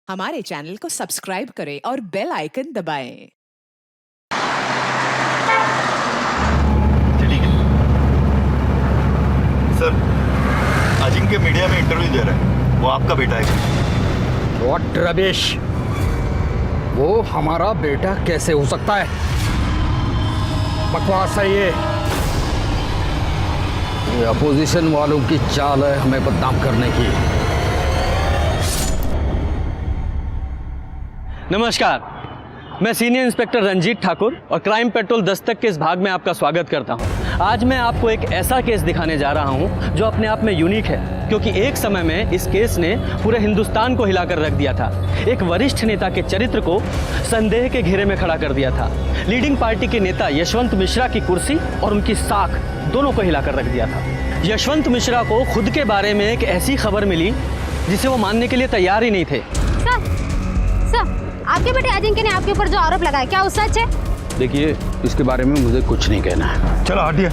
हमारे चैनल को सब्सक्राइब करें और बेल आइकन दबाएं। ठीक है सर, अजिंक्य मीडिया में इंटरव्यू दे रहा है, वो आपका बेटा है। व्हाट रबिश, वो हमारा बेटा कैसे हो सकता है? बकवास है ये अपोजिशन वालों की चाल है हमें बदनाम करने की। नमस्कार, मैं सीनियर इंस्पेक्टर रंजीत ठाकुर और क्राइम पेट्रोल दस्तक के इस भाग में आपका स्वागत करता हूं। आज मैं आपको एक ऐसा केस दिखाने जा रहा हूं जो अपने आप में यूनिक है, क्योंकि एक समय में इस केस ने पूरे हिंदुस्तान को हिलाकर रख दिया था। एक वरिष्ठ नेता के चरित्र को संदेह के घेरे में खड़ा कर दिया था। लीडिंग पार्टी के नेता यशवंत मिश्रा की कुर्सी और उनकी साख दोनों को हिलाकर रख दिया था। यशवंत मिश्रा को खुद के बारे में एक ऐसी खबर मिली जिसे वो मानने के लिए तैयार ही नहीं थे। सर, आपके बेटे अजिंक्य ने आपके ऊपर जो आरोप लगाया, क्या वो सच है? देखिए, इसके बारे में मुझे कुछ नहीं कहना है। चलो हटिए,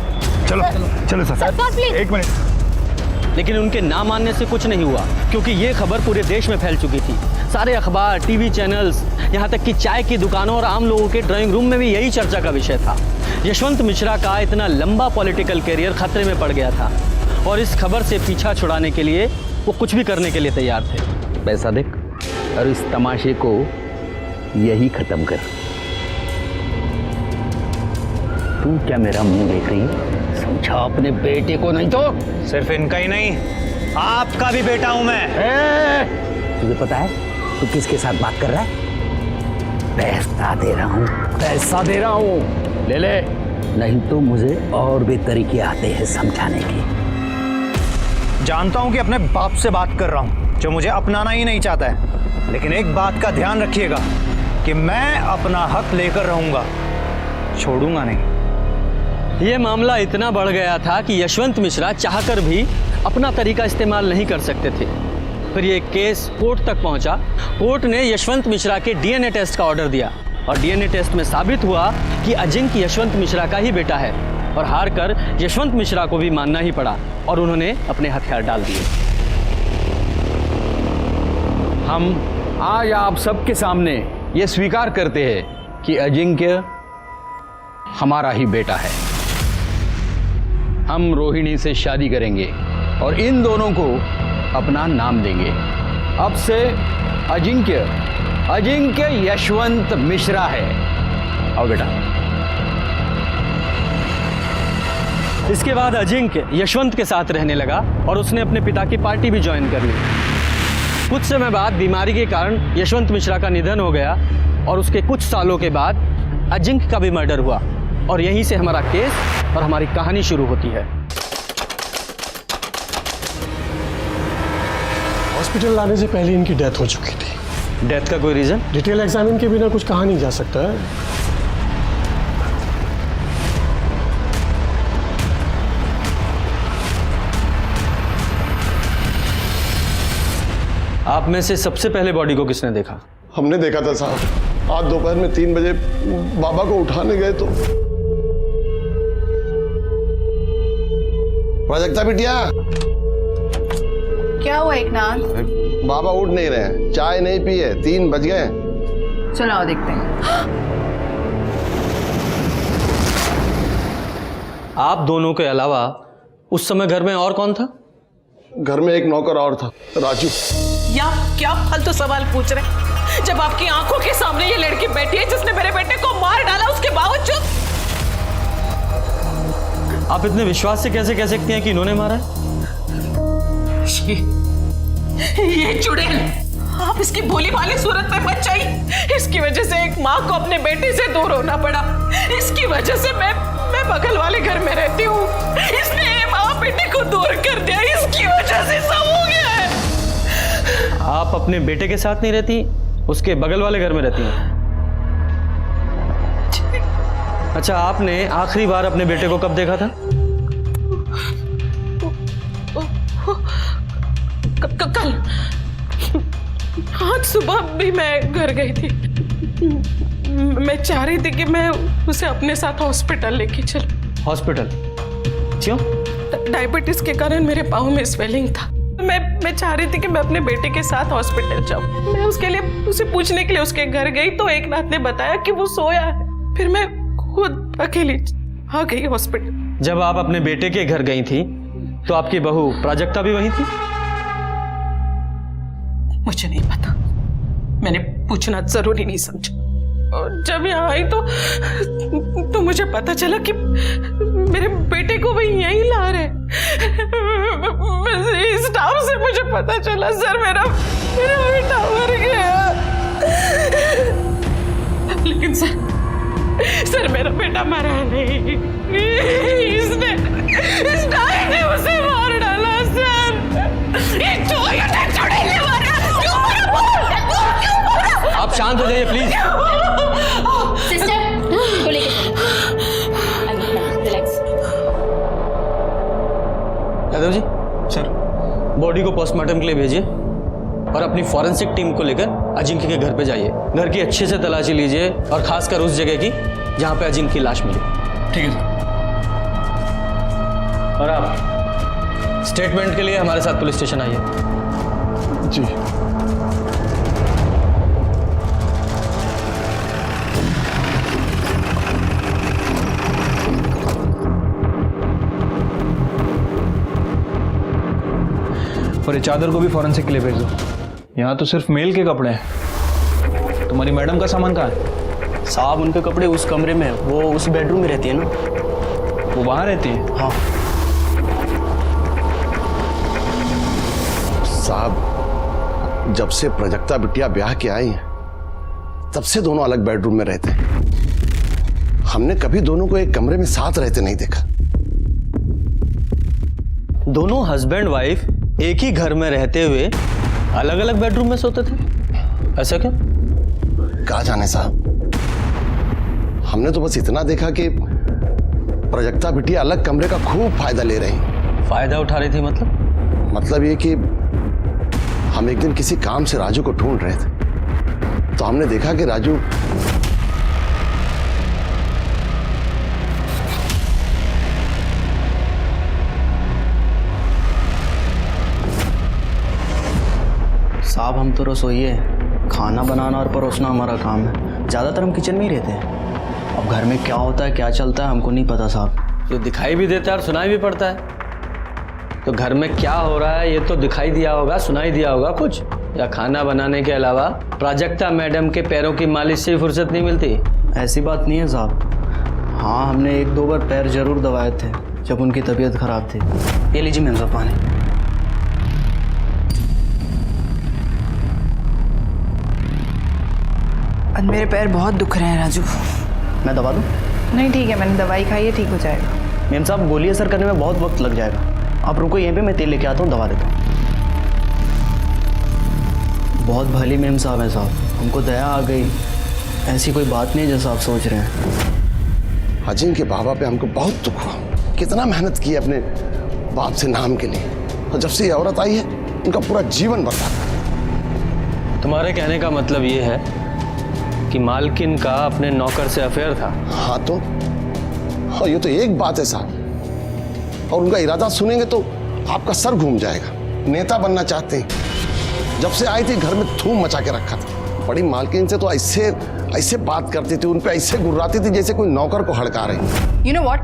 चलो चलो सर, प्लीज। एक मिनट। लेकिन उनके ना मानने से कुछ नहीं हुआ, क्योंकि ये खबर पूरे देश में फैल चुकी थी। सारे अखबार, टीवी चैनल्स, यहाँ तक कि चाय की दुकानों और आम लोगों के ड्राइंग रूम में भी यही चर्चा का विषय था। यशवंत मिश्रा का इतना लंबा पॉलिटिकल करियर खतरे में पड़ गया था और इस खबर से पीछा छुड़ाने के लिए वो कुछ भी करने के लिए तैयार थे। पैसा देख और इस तमाशे को यही खत्म कर। तू क्या मेरा मुंह देख रही है? समझा अपने बेटे को, नहीं तो सिर्फ इनका ही नहीं, आपका भी बेटा हूं मैं। तुझे पता है तू किसके साथ बात कर रहा है? पैसा दे रहा हूँ, पैसा दे रहा हूँ, ले ले, नहीं तो मुझे और भी तरीके आते हैं समझाने के। जानता हूं कि अपने बाप से बात कर रहा हूं जो मुझे अपनाना ही नहीं चाहता है, लेकिन एक बात का ध्यान रखिएगा कि मैं अपना हक लेकर रहूंगा, छोड़ूंगा नहीं। ये मामला इतना बढ़ गया था कि यशवंत मिश्रा चाहकर भी अपना तरीका इस्तेमाल नहीं कर सकते थे। फिर ये केस कोर्ट तक पहुंचा। कोर्ट ने यशवंत मिश्रा के डीएनए टेस्ट का ऑर्डर दिया और डीएनए टेस्ट में साबित हुआ कि अजिंक्य यशवंत मिश्रा का ही बेटा है और हार कर यशवंत मिश्रा को भी मानना ही पड़ा और उन्होंने अपने हथियार डाल दिए। हम आज आप सबके सामने ये स्वीकार करते हैं कि अजिंक्य हमारा ही बेटा है। हम रोहिणी से शादी करेंगे और इन दोनों को अपना नाम देंगे। अब से अजिंक्य यशवंत मिश्रा है। आओ बेटा। इसके बाद अजिंक्य यशवंत के साथ रहने लगा और उसने अपने पिता की पार्टी भी ज्वाइन कर ली। कुछ समय बाद बीमारी के कारण यशवंत मिश्रा का निधन हो गया और उसके कुछ सालों के बाद अजिंक्य का भी मर्डर हुआ और यहीं से हमारा केस और हमारी कहानी शुरू होती है। हॉस्पिटल लाने से पहले इनकी डेथ हो चुकी थी। डेथ का कोई रीजन? डिटेल एग्जामिन के बिना कुछ कहा नहीं जा सकता है। आप में से सबसे पहले बॉडी को किसने देखा? हमने देखा था साहब, आज दोपहर में 3 बजे बाबा को उठाने गए तो। प्राजक्ता बिटिया, क्या हुआ एकनाथ? बाबा उठ नहीं रहे हैं, चाय नहीं पी है, 3 बज गए। चलो आओ देखते हैं। आप दोनों के अलावा उस समय घर में और कौन था? घर में एक नौकर और था, राजू। या क्या फालतू सवाल पूछ रहे हैं? जब आपकी आंखों के सामने ये लड़की बैठी है जिसने मेरे बेटे को मार डाला, उसके बावजूद आप इतने विश्वास से कैसे कह सकती हैं कि इन्होंने मारा है? ये चुड़ैल, आप इसकी भोली भाली सूरत पे मत जाइए। इसकी वजह से एक माँ को अपने बेटे से दूर होना पड़ा। इसकी वजह से मैं बगल वाले घर में रहती हूँ। इसने माँ बेटे को दूर कर दिया, इसकी वजह से सब हो गया है। आप अपने बेटे के साथ नहीं रहती, उसके बगल वाले घर में रहती हैं। अच्छा, आपने आखिरी बार अपने बेटे को कब देखा था? कल। आज सुबह भी मैं घर गई थी। मैं चाह रही थी कि मैं उसे अपने साथ हॉस्पिटल लेके चलूं। हॉस्पिटल? क्यों? डायबिटीज के कारण मेरे पाँव में स्वेलिंग था। मैं चाह रही थी कि मैं अपने बेटे के साथ हॉस्पिटल जाऊं। मैं उसके लिए उसे पूछने के लिए उसके घर गई तो एक नाथ ने बताया कि वो सोया है। फिर मैं खुद अकेली आ गई हॉस्पिटल। जब आप अपने बेटे के घर गई थी तो आपकी बहू प्राजक्ता भी वहीं थी? मुझे नहीं पता, मैंने पूछना जरूरी नहीं समझा। और जब यहाँ आई तो मुझे पता चला कि मेरे बेटे को भी यहीं ला रहे। स्टाफ से मुझे पता चला सर मेरा बेटा मर गया। लेकिन सर मेरा बेटा मरा नहीं, इसने इस डायन ने उसे मार डाला सर। ये चुड़ैल मारा। क्यों मारा? बोल। आप शांत हो जाइए प्लीज। सिस्टर को लेके relax. Yadav ji sir, body को पोस्टमार्टम के लिए भेजिए और अपनी फॉरेंसिक टीम को लेकर अजिंक्य के घर पे जाइए। घर की अच्छे से तलाशी लीजिए और खासकर उस जगह की जहां पे अजिंक्य की लाश मिली। ठीक है सर। और आप स्टेटमेंट के लिए हमारे साथ पुलिस स्टेशन आइए। जी। और ये चादर को भी फॉरेंसिक के लिए भेज दो। यहाँ तो सिर्फ मेल के कपड़े हैं। तुम्हारी मैडम का सामान कहाँ है? साहब उनके कपड़े उस कमरे में, वो उस बेडरूम में रहती है ना। वो वहाँ रहती है? हाँ साहब, जब से प्राजक्ता बिटिया ब्याह के आई हैं तब से दोनों अलग बेडरूम में रहते हैं। हमने कभी दोनों को एक कमरे में साथ रहते नहीं देखा। दोनों हस्बैंड वाइफ एक ही घर में रहते हुए अलग अलग बेडरूम में सोते थे, ऐसा क्यों? कहा जाने साहब, हमने तो बस इतना देखा कि प्राजक्ता बिटिया अलग कमरे का खूब फायदा ले रही। फायदा उठा रही थी मतलब ये कि हम एक दिन किसी काम से राजू को ढूंढ रहे थे तो हमने देखा कि राजू साहब, हम तो रसोइये, खाना बनाना और परोसना हमारा काम है। ज़्यादातर हम किचन में ही रहते हैं। अब घर में क्या होता है क्या चलता है हमको नहीं पता साहब। जो दिखाई भी देता है और सुनाई भी पड़ता है। तो घर में क्या हो रहा है ये तो दिखाई दिया होगा, सुनाई दिया होगा कुछ? या खाना बनाने के अलावा प्राजक्ता मैडम के पैरों की मालिश से ही फुर्सत नहीं मिलती? ऐसी बात नहीं है साहब। हाँ, हमने 1-2 बार पैर जरूर दबाए थे जब उनकी तबीयत खराब थी। ये लीजिए मैम साहब पानी। आज मेरे पैर बहुत दुख रहे हैं राजू। मैं दबा दूं? नहीं ठीक है, मैंने दवाई खाई है, ठीक हो जाएगा। मैम साहब, गोली असर करने में बहुत वक्त लग जाएगा। आप रुको यहीं पे, मैं तेल लेके आता हूँ, दवा देता हूँ। बहुत भली मैम साहब हैं साहब, हमको दया आ गई। ऐसी कोई बात नहीं जैसा आप सोच रहे हैं। अजिंक्य के बाबा पे हमको बहुत दुख हुआ। कितना मेहनत की अपने बाप से नाम के लिए, और जब से ये औरत आई है उनका पूरा जीवन बर्बाद। तुम्हारे कहने का मतलब ये है कि मालकिन का अपने नौकर से अफेयर था? हाँ तो, और ये तो एक बात है साहब, और उनका इरादा सुनेंगे तो आपका सर घूम जाएगा। नेता बनना चाहते हैं। जब से आई थी घर में धूम मचा के रखा था। बड़ी मालकिन से तो ऐसे बात करती थी, उन पे ऐसे गुर्राती थी जैसे कोई नौकर को हड़का रही। You know what?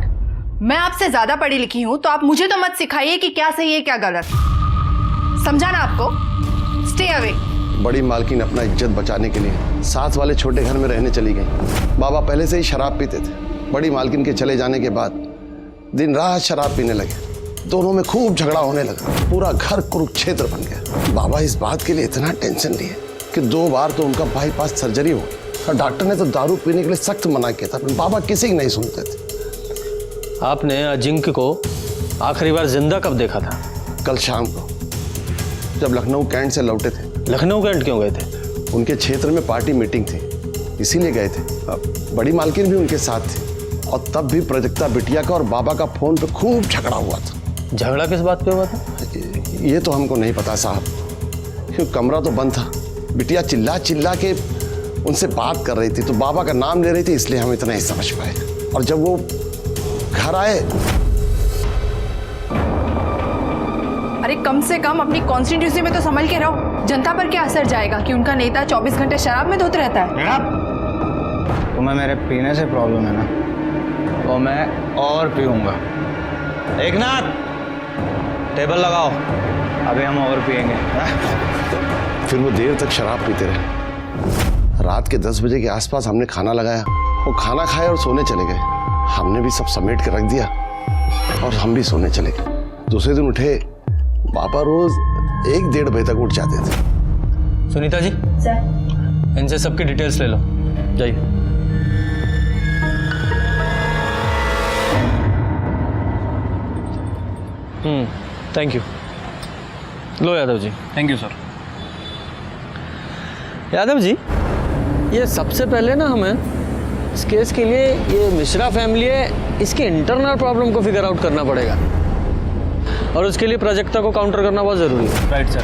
मैं आपसे ज्यादा पढ़ी लिखी हूँ तो आप मुझे तो मत सिखाइए कि क्या सही है क्या गलत। समझा ना आपको? Stay away. बड़ी मालकिन अपना इज्जत बचाने के लिए साथ वाले छोटे घर में रहने चली गई। बाबा पहले से ही शराब पीते थे। बड़ी मालकिन के चले जाने के बाद दिन रात शराब पीने लगे। दोनों में खूब झगड़ा होने लगा। पूरा घर कुरुक्षेत्र बन गया। बाबा इस बात के लिए इतना टेंशन लिए कि 2 बार तो उनका बाईपास सर्जरी हो, और डॉक्टर ने तो दारू पीने के लिए सख्त मना किया था, बाबा किसी की नहीं सुनते थे। आपने अजिंक्य को आखिरी बार जिंदा कब देखा था? कल शाम को, जब लखनऊ कैंट से लौटे थे। लखनऊ कैंट क्यों गए थे? उनके क्षेत्र में पार्टी मीटिंग थी, इसीलिए गए थे। बड़ी मालकिन भी उनके साथ थी, और तब भी प्राजक्ता बिटिया का और बाबा का फोन पे खूब झगड़ा हुआ था। झगड़ा किस बात पे हुआ था? ये तो हमको नहीं पता साहब, क्योंकि कमरा तो बंद था। बिटिया चिल्ला चिल्ला के उनसे बात कर रही थी, तो बाबा का नाम ले रही थी, इसलिए हम इतना ही समझ पाए। और जब वो घर आए, अरे कम से कम अपनी कॉन्स्टिट्यूंसी में तो संभल के रहो। जनता पर क्या असर जाएगा कि उनका नेता 24 घंटे शराब में धोते रहता है? तुम्हें मेरे पीने से प्रॉब्लम है ना, तो मैं और पीऊंगा। एकनाथ, टेबल लगाओ, अभी हम और पिएंगे। फिर वो देर तक शराब पीते रहे। रात के 10 बजे के आसपास हमने खाना लगाया, वो खाना खाए और सोने चले गए। हमने भी सब समेट के रख दिया और हम भी सोने चले गए। दूसरे दिन उठे, पापा रोज 1-1.5 बजे तक उठ जाते थे। सुनीता जी, सर इनसे सबकी डिटेल्स ले लो, जाइए। Thank you. लो Yadav ji. Thank you sir. Yadav ji, ये सबसे पहले ना हमें इस केस के लिए ये मिश्रा फैमिली है, इसके इंटरनल प्रॉब्लम को फिगर आउट करना पड़ेगा और उसके लिए प्राजक्ता को काउंटर करना बहुत ज़रूरी है। Right sir.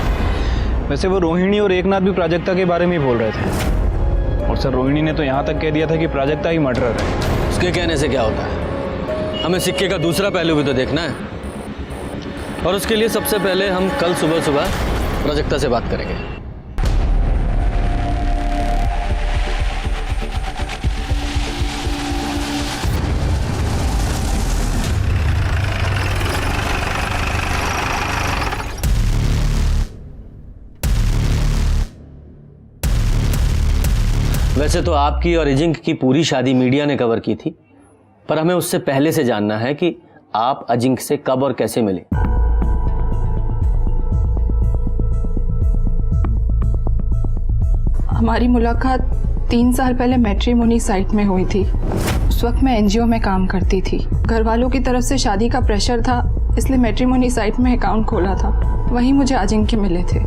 वैसे वो रोहिणी और एकनाथ भी प्राजक्ता के बारे में ही बोल रहे थे, और सर रोहिणी ने तो यहाँ तक कह दिया था कि प्राजक्ता ही मर्डरर है। उसके कहने से क्या होता है, हमें सिक्के का दूसरा पहलू भी तो देखना है, और उसके लिए सबसे पहले हम कल सुबह प्राजक्ता से बात करेंगे। वैसे तो आपकी और अजिंक्य की पूरी शादी मीडिया ने कवर की थी, पर हमें उससे पहले से जानना है कि आप अजिंक्य से कब और कैसे मिले। हमारी मुलाकात 3 साल पहले मैट्रिमोनी साइट में हुई थी। उस वक्त मैं एनजीओ में काम करती थी। घर वालों की तरफ से शादी का प्रेशर था, इसलिए मैट्रिमोनी साइट में अकाउंट खोला था। वहीं मुझे अजिंक्य मिले थे।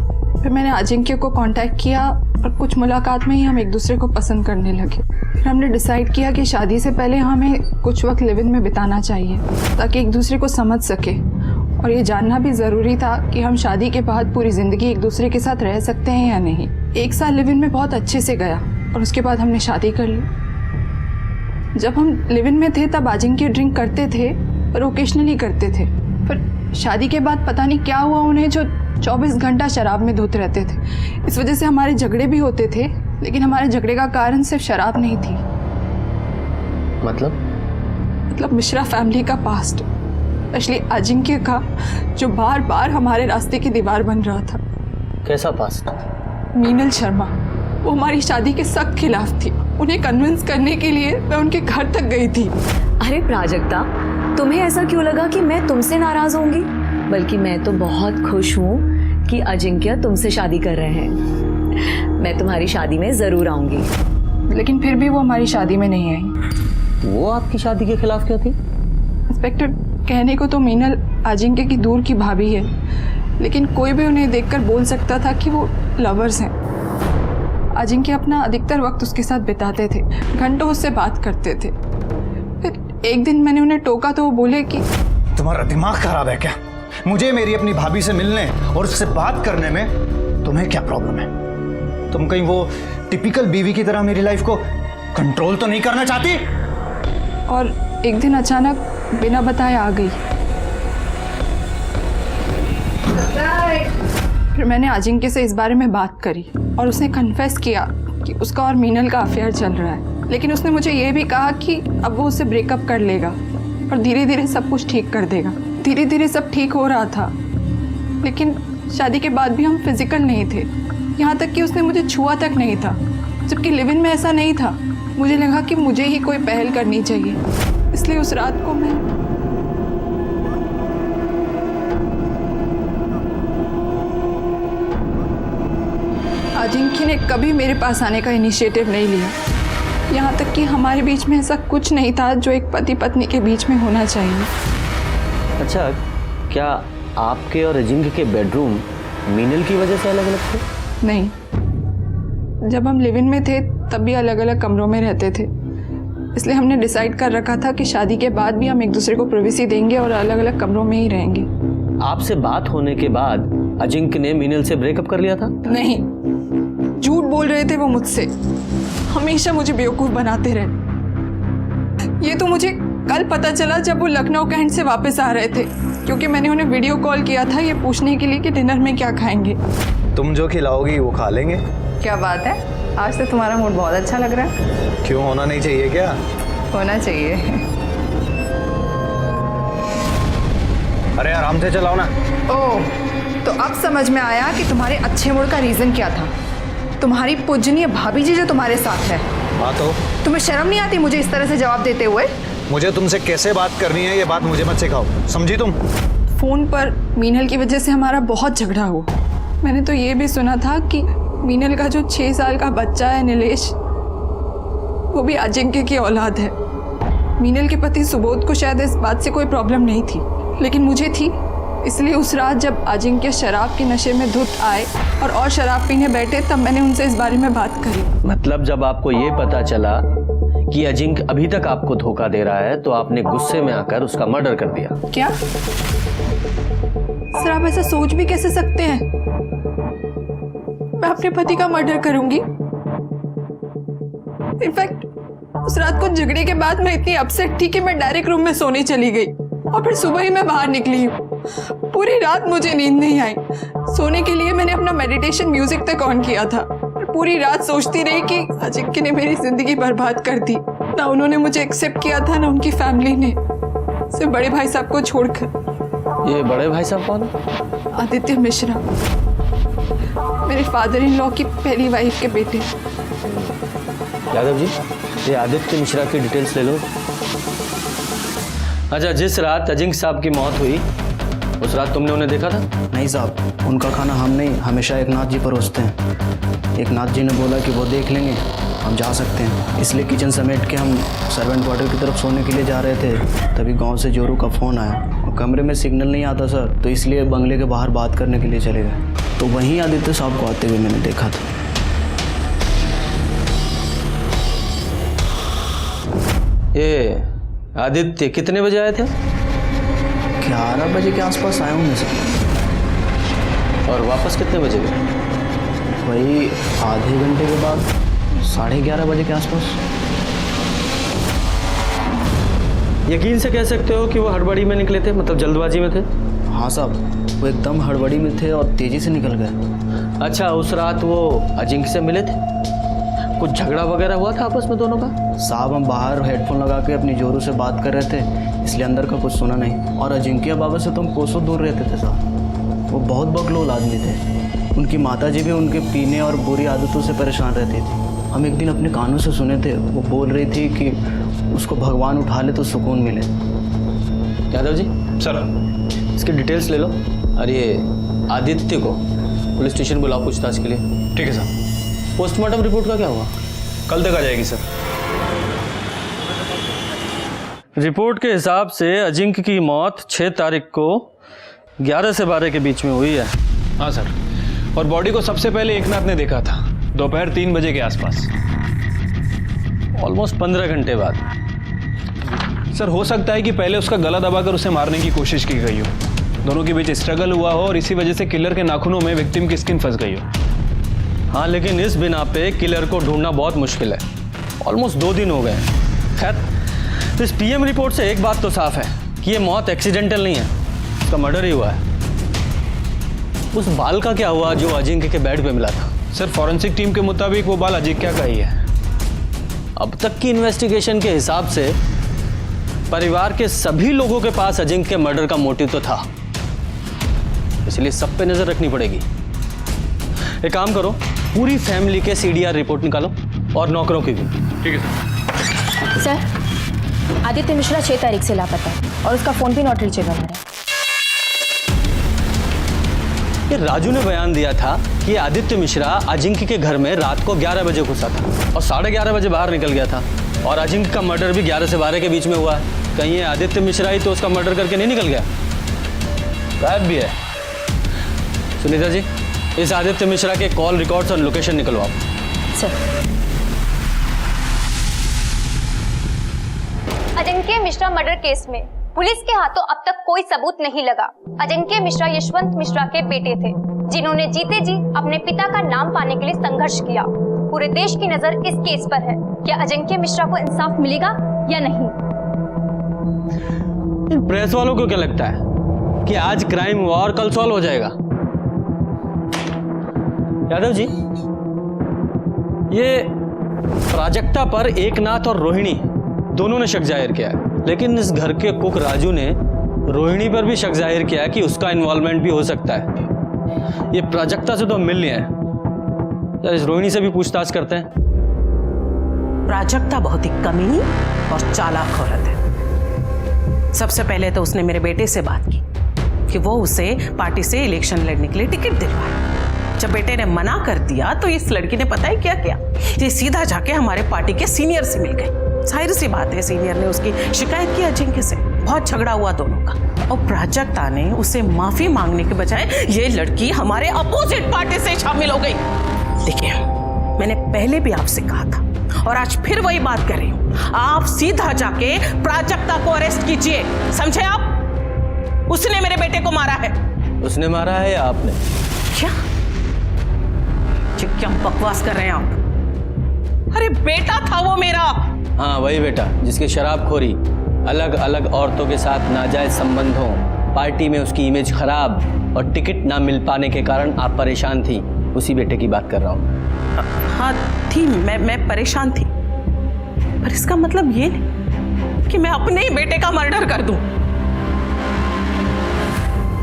फिर मैंने अजिंक्य को कांटेक्ट किया और कुछ मुलाकात में ही हम एक दूसरे को पसंद करने लगे। फिर हमने डिसाइड किया कि शादी से पहले हमें कुछ वक्त लिव इन में बिताना चाहिए ताकि एक दूसरे को समझ सके, और ये जानना भी ज़रूरी था कि हम शादी के बाद पूरी ज़िंदगी एक दूसरे के साथ रह सकते हैं या नहीं। 1 साल लिव इन में बहुत अच्छे से गया और उसके बाद हमने शादी कर ली। जब हम लिव इन में थे तब अजिंक्य ड्रिंक करते थे, पर ओकेशनली करते थे। फिर शादी के बाद पता नहीं क्या हुआ उन्हें, जो 24 घंटा शराब में धोते रहते थे। इस वजह से हमारे झगड़े भी होते थे, लेकिन हमारे झगड़े का कारण सिर्फ शराब नहीं थी। मतलब मिश्रा फैमिली का पास्ट, स्पेशली अजिंक्य का, जो बार बार हमारे रास्ते की दीवार बन रहा था। कैसा पास्ट? मीनल शर्मा, वो हमारी शादी के सख्त खिलाफ थी। उन्हें कन्विंस करने के लिए मैं उनके घर तक गई थी। अरे प्राजक्ता, तुम्हें ऐसा क्यों लगा कि मैं तुमसे नाराज होंगी? बल्कि मैं तो बहुत खुश हूँ कि अजिंक्य तुमसे शादी कर रहे हैं। मैं तुम्हारी शादी में जरूर आऊंगी। लेकिन फिर भी वो हमारी शादी में नहीं आई। वो आपकी शादी के खिलाफ क्या थी? इंस्पेक्टर, कहने को तो मीनल अजिंक्य की दूर की भाभी है, लेकिन कोई भी उन्हें देखकर बोल सकता था कि वो लवर्स हैं। अजिंक्य अपना अधिकतर वक्त उसके साथ बिताते थे, घंटों उससे बात करते थे। फिर एक दिन मैंने उन्हें टोका तो वो बोले कि तुम्हारा दिमाग खराब है क्या? मुझे मेरी अपनी भाभी से मिलने और उससे बात करने में तुम्हें क्या प्रॉब्लम है? तुम कहीं वो टिपिकल बीवी की तरह मेरी लाइफ को कंट्रोल तो नहीं करना चाहती? और एक दिन अचानक बिना बताए आ गई। फिर मैंने अजिंक्य से इस बारे में बात करी और उसने कन्फेस किया कि उसका और मीनल का अफेयर चल रहा है। लेकिन उसने मुझे ये भी कहा कि अब वो उससे ब्रेकअप कर लेगा और धीरे धीरे सब कुछ ठीक कर देगा। धीरे धीरे सब ठीक हो रहा था, लेकिन शादी के बाद भी हम फिजिकल नहीं थे। यहाँ तक कि उसने मुझे छुआ तक नहीं था, जबकि लिव इन में ऐसा नहीं था। मुझे लगा कि मुझे ही कोई पहल करनी चाहिए, इसलिए उस रात को मैं अजिंक्य ने कभी मेरे पास आने का इनिशिएटिव नहीं लिया। यहाँ तक कि हमारे बीच में ऐसा कुछ नहीं था जो एक पति पत्नी के बीच में होना चाहिए। अच्छा, क्या आपके और अजिंक्य के बेडरूम मीनल की वजह से अलग अलग थे? नहीं, जब हम लिव इन में थे तब भी अलग अलग कमरों में रहते थे। इसलिए हमने डिसाइड कर रखा था कि शादी के बाद भी हम एक दूसरे को प्राइवेसी देंगे और अलग अलग कमरों में ही रहेंगे। आपसे बात होने के बाद अजिंक्य ने मीनल से ब्रेकअप कर लिया था? नहीं, झूठ बोल रहे थे वो मुझसे। हमेशा मुझे बेवकूफ बनाते रहे। ये तो मुझे कल पता चला जब वो लखनऊ कैंट से वापस आ रहे थे। क्योंकि मैंने उन्हें वीडियो कॉल किया था ये पूछने के लिए कि डिनर में क्या खाएंगे। तुम जो खिलाओगी वो खा लेंगे। क्या बात है, आज तो तुम्हारा मूड बहुत अच्छा लग रहा है। क्यों, होना नहीं चाहिए क्या? होना चाहिए। अरे आराम से चलाओ ना। ओह, तो अब समझ में आया कि तुम्हारे अच्छे मूड का रीज़न क्या था। तुम्हारी पूजनीय भाभी जी जो तुम्हारे साथ है। हाँ तो तुम्हें शर्म नहीं आती मुझे इस तरह से जवाब देते हुए? मुझे तुमसे कैसे बात करनी है ये बात मुझे मत सिखाओ, समझी तुम? फ़ोन पर मीनल की वजह से हमारा बहुत झगड़ा हुआ। मैंने तो ये भी सुना था कि मीनल का जो 6 साल का बच्चा है नीलेश, वो भी अजिंक्य की औलाद है। मीनल के पति सुबोध को शायद इस बात से कोई प्रॉब्लम नहीं थी, लेकिन मुझे थी। इसलिए उस रात जब अजिंक्य शराब के नशे में धुत आए और शराब पीने बैठे, तब मैंने उनसे इस बारे में बात करी। मतलब जब आपको ये पता चला कि अजिंक्य अभी तक आपको धोखा दे रहा है तो आपने गुस्से में आकर उसका मर्डर कर दिया। क्या सर, आप ऐसा सोच भी कैसे सकते हैं? मैं अपने पति का मर्डर करूंगी? इनफैक्ट उस रात को झगड़े के बाद मैं इतनी अपसेट थी कि मैं डायरेक्ट रूम में सोने चली गई और फिर सुबह ही मैं बाहर निकली हूँ। पूरी रात मुझे नींद नहीं आई। सोने के लिए मैंने अपना मेडिटेशन म्यूजिक तक ऑन किया था। पूरी रात सोचती रही कि अजिंक्य ने मेरी जिंदगी बर्बाद कर दी। ना उन्होंने मुझे एक्सेप्ट किया था, ना उनकी फैमिली ने, सिर्फ बड़े भाई साहब को छोड़कर। ये बड़े भाई साहब कौन है? आदित्य मिश्रा, मेरे फादर इन लॉ की पहली वाइफ के बेटे। यादव जी, ये आदित्य मिश्रा की डिटेल्स ले लो। अच्छा, जिस रात अजिंक्य साहब की मौत हुई उस रात तुमने उन्हें देखा था? नहीं साहब, उनका खाना हम नहीं, हमेशा एकनाथ जी परोसते हैं। एकनाथ जी ने बोला कि वो देख लेंगे, हम जा सकते हैं। इसलिए किचन समेट के हम सर्वेंट क्वार्टर की तरफ सोने के लिए जा रहे थे, तभी गांव से जोरू का फ़ोन आया और कमरे में सिग्नल नहीं आता सर, तो इसलिए बंगले के बाहर बात करने के लिए चले गए। तो वहीं आदित्य साहब को आते हुए मैंने देखा था। ये आदित्य कितने बजे आए थे? 11 बजे के आसपास आया हूँ मैं सर। और वापस कितने बजे गए? वही आधे घंटे के बाद 11:30 बजे के आसपास। यकीन से कह सकते हो कि वो हड़बड़ी में निकले थे, मतलब जल्दबाजी में थे? हाँ साहब, वो एकदम हड़बड़ी में थे और तेज़ी से निकल गए। अच्छा, उस रात वो अजिंक्य से मिले थे? कुछ झगड़ा वगैरह हुआ था आपस में दोनों का? साहब, हम बाहर हेडफोन लगा के अपनी जोरू से बात कर रहे थे, इसलिए अंदर का कुछ सुना नहीं। और अजिंक्य बाबा से तो हम कोसों दूर रहते थे साहब। वो बहुत बकलोल आदमी थे। उनकी माताजी भी उनके पीने और बुरी आदतों से परेशान रहती थी। हम एक दिन अपने कानों से सुने थे, वो बोल रही थी कि उसको भगवान उठा ले तो सुकून मिले। यादव जी सर, इसकी डिटेल्स ले लो। और ये आदित्य को पुलिस स्टेशन बुलाओ पूछताछ के लिए। ठीक है सर। पोस्टमार्टम रिपोर्ट का क्या हुआ? कल तक आ जाएगी सर। रिपोर्ट के हिसाब से अजिंक्य की मौत 6 तारीख को 11 से 12 के बीच में हुई है। हाँ सर, और बॉडी को सबसे पहले एकनाथ ने देखा था दोपहर 3 बजे के आसपास। ऑलमोस्ट 15 घंटे बाद। सर, हो सकता है कि पहले उसका गला दबाकर उसे मारने की कोशिश की गई हो, दोनों के बीच स्ट्रगल हुआ हो और इसी वजह से किलर के नाखूनों में विक्टिम की स्किन फंस गई हो। हाँ, लेकिन इस बिना पे किलर को ढूंढना बहुत मुश्किल है। ऑलमोस्ट 2 दिन हो गए। खैर, इस पीएम रिपोर्ट से एक बात तो साफ है कि ये मौत एक्सीडेंटल नहीं है, उसका मर्डर ही हुआ है। उस बाल का क्या हुआ जो अजिंक्य के बेड पे मिला था? सर, फॉरेंसिक टीम के मुताबिक वो बाल अजिंक्य का ही है। अब तक की इन्वेस्टिगेशन के हिसाब से परिवार के सभी लोगों के पास अजिंक्य के मर्डर का मोटिव तो था, इसलिए सब पे नजर रखनी पड़ेगी। एक काम करो, पूरी फैमिली के सीडीआर रिपोर्ट निकालो और नौकरों की भी। ठीक है सर, आदित्य मिश्रा 6 तारीख से लापता है और उसका फोन भी नॉट रीचेबल है। ये राजू ने बयान दिया था कि आदित्य मिश्रा अजिंक्य के घर में रात को 11 बजे घुसा था और 11:30 बजे बाहर निकल गया था। और अजिंक्य का मर्डर भी 11 से 12 के बीच में हुआ है। कहीं ये आदित्य मिश्रा ही तो उसका मर्डर करके नहीं निकल गया? गायब भी है। सुनीता जी, इस आदित्य मिश्रा के कॉल रिकॉर्ड्स और लोकेशन निकलवाओ। Sir, Ajinkya Mishra murder case में पुलिस के हाथों अब तक कोई सबूत नहीं लगा। अजिंक्य मिश्रा यशवंत मिश्रा के बेटे थे, जिन्होंने जीते जी अपने पिता का नाम पाने के लिए संघर्ष किया। पूरे देश की नजर इस केस पर है। क्या अजिंक्य मिश्रा को इंसाफ मिलेगा या नहीं? इन प्रेस वालों को क्या लगता है कि आज क्राइम हुआ और कल सॉल्व हो जाएगा। यादव जी, ये प्राजक्ता पर एकनाथ और रोहिणी दोनों ने शक जाहिर किया है, लेकिन इस घर के कुक राजू ने रोहिणी पर भी शक जाहिर किया है कि उसका इन्वॉल्वमेंट भी हो सकता है। ये प्राजक्ता से तो हम मिल लिए हैं, इस रोहिणी से भी पूछताछ करते हैं। प्राजक्ता बहुत ही कमीनी और चालाक औरत है। सबसे पहले तो उसने मेरे बेटे से बात की कि वो उसे पार्टी से इलेक्शन लड़ने के लिए टिकट दिलवाए। जब बेटे ने मना कर दिया तो इस लड़की ने पता है क्या किया, ये सीधा जाके हमारे पार्टी के सीनियर से मिल गई। जाहिर सी बात है, सीनियर ने उसकी शिकायत की अजिंक्य से, बहुत झगड़ा हुआ दोनों का। और प्राजक्ता ने उसे माफी मांगने के बजाय ये लड़की हमारे अपोजिट पार्टी से शामिल हो गई। देखिए, मैंने पहले भी आपसे कहा था और आज फिर वही बात कर रही हूँ, आप सीधा जाके प्राजक्ता को अरेस्ट कीजिए, समझे आप? उसने मेरे बेटे को मारा है। उसने मारा है या आपने? क्या बकवास कर रहे हैं आप? अरे बेटा था वो मेरा। हाँ, वही बेटा जिसकी शराबखोरी, अलग अलग औरतों के साथ नाजायज संबंधों, पार्टी में उसकी इमेज खराब और टिकट ना मिल पाने के कारण आप परेशान थी, उसी बेटे की बात कर रहा हूँ। हाँ थी, मैं परेशान थी, पर इसका मतलब ये नहीं कि मैं अपने ही बेटे का मर्डर कर दूं।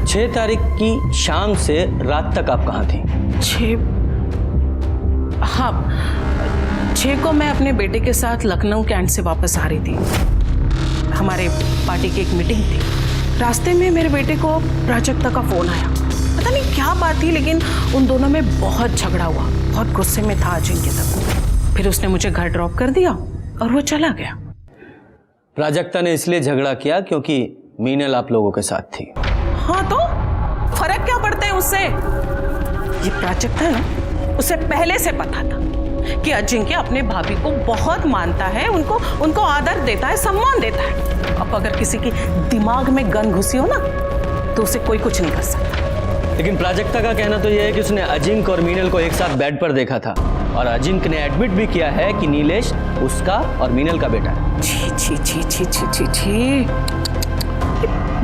6 तारीख की शाम से रात तक आप कहाँ थी? 6 को मैं अपने बेटे के साथ लखनऊ कैंट से वापस आ रही थी। हमारे पार्टी की एक मीटिंग थी। रास्ते में मेरे बेटे को प्राजक्ता का फोन आया। पता नहीं क्या बात थी, लेकिन उन दोनों में बहुत झगड़ा हुआ। बहुत गुस्से में था अजिंक्य तक। फिर उसने मुझे घर ड्रॉप कर दिया और वो चला गया। प्राजक्ता ने इसलिए झगड़ा किया क्योंकि मीनल आप लोगों के साथ थी। हाँ तो फर्क क्या पड़ता है उससे? ये प्राजक्ता है ना, उसे पहले से पता था कि अजिंक्य अपने भाभी को बहुत मानता है, उनको आदर देता है, सम्मान देता है। अब अगर किसी की दिमाग में गन घुसी हो ना, तो उसे कोई कुछ नहीं कर सकता। लेकिन प्राजक्ता का कहना तो यह है कि उसने अजिंक्य और मीनल को एक साथ बेड पर देखा था और अजिंक्य ने एडमिट भी किया है कि नीलेश उसका और मीनल का बेटा है। छी छी छी छी छी छी छी,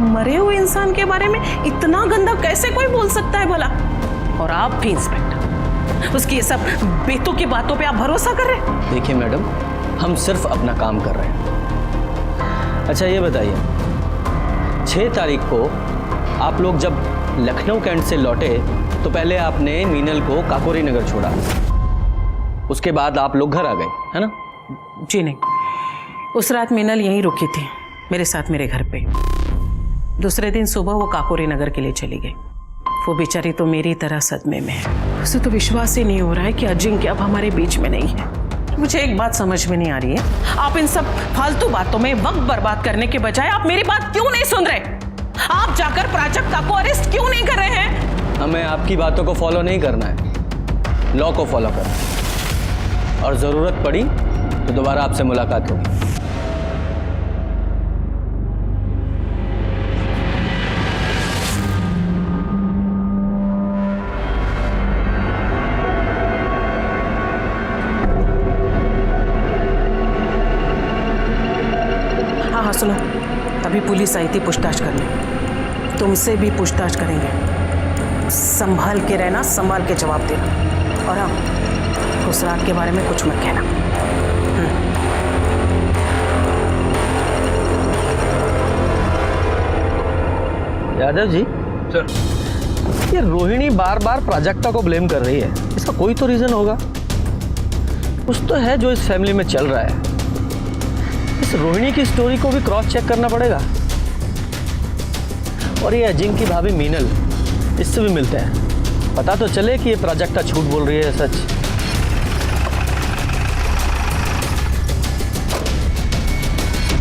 मरे हुए इंसान के बारे में इतना गंदा कैसे कोई बोल सकता है भला? और आप भी इंस्पेक्टर, उसकी ये सब बेतों की बातों पे आप भरोसा कर रहे हैं? देखिए मैडम, हम सिर्फ अपना काम कर रहे हैं। अच्छा ये बताइए, 6 तारीख को आप लोग जब लखनऊ कैंट से लौटे तो पहले आपने मीनल को काकोरी नगर छोड़ा, उसके बाद आप लोग घर आ गए, है ना? जी नहीं, उस रात मीनल यहीं रुकी थी मेरे साथ मेरे घर पे। दूसरे दिन सुबह वो काकोरी नगर के लिए चली गई। वो बेचारी तो मेरी तरह सदमे में है। उसे तो विश्वास ही नहीं हो रहा है कि अजिंक्य अब हमारे बीच में नहीं है। मुझे एक बात समझ में नहीं आ रही है, आप इन सब फालतू बातों में वक्त बर्बाद करने के बजाय आप मेरी बात क्यों नहीं सुन रहे? आप जाकर प्राजक्ता को अरेस्ट क्यों नहीं कर रहे हैं? हमें आपकी बातों को फॉलो नहीं करना है, लॉ को फॉलो करना है। और जरूरत पड़ी तो दोबारा आपसे मुलाकात होगी। हाँ सुनो, अभी पुलिस आई थी पूछताछ करने, तुमसे भी पूछताछ करेंगे। संभाल के रहना, संभाल के जवाब देना। और हाँ, उस रात के बारे में कुछ मत कहना। यादव जी सर, ये रोहिणी बार बार प्राजक्ता को ब्लेम कर रही है, इसका कोई तो रीजन होगा। कुछ तो है जो इस फैमिली में चल रहा है। इस रोहिणी की स्टोरी को भी क्रॉस चेक करना पड़ेगा। और ये अजिंक्य की भाभी मीनल, इससे भी मिलते हैं, पता तो चले कि ये प्राजक्ता झूठ बोल रही है सच।